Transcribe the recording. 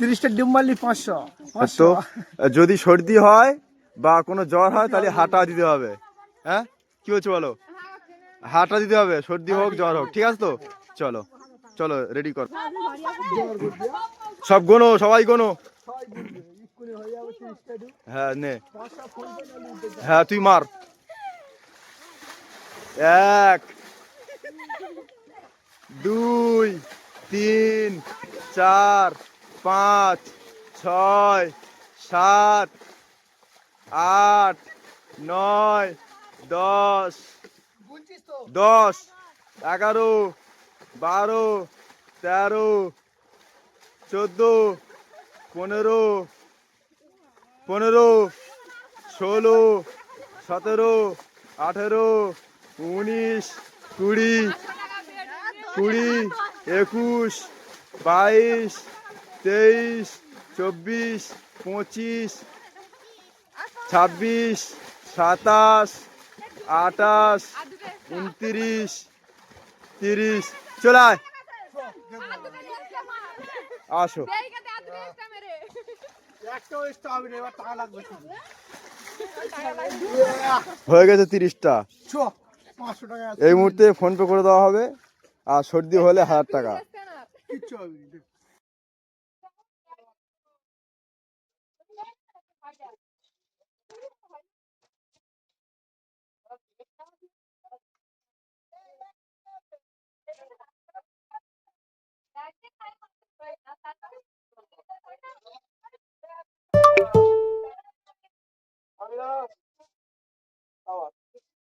30টা ডিম মারলি 500। তো যদি সর্দি হয় বা কোনো জ্বর হয় তাহলে হাঁটা দিতে হবে। হ্যাঁ কি বলছো বলো? হাঁটা দিতে হবে, সর্দি হোক জ্বর হোক, ঠিক আছে তো? চলো চলো রেডি কর, সব গোনো, সবাই গোনো। হ্যাঁ নে, হ্যাঁ তুই মার। 1 2 3 4 5 6 7 8 9 10 10 11 12 13 14 15 16 17 18 19 20 21 22 23 24 25 26 27 28 29 30 চলে আয়, আসো। হয়ে গেছে 30টা। এই মুহূর্তে ফোন পে করে দেওয়া হবে, আর সর্দি হলে 1000 টাকা।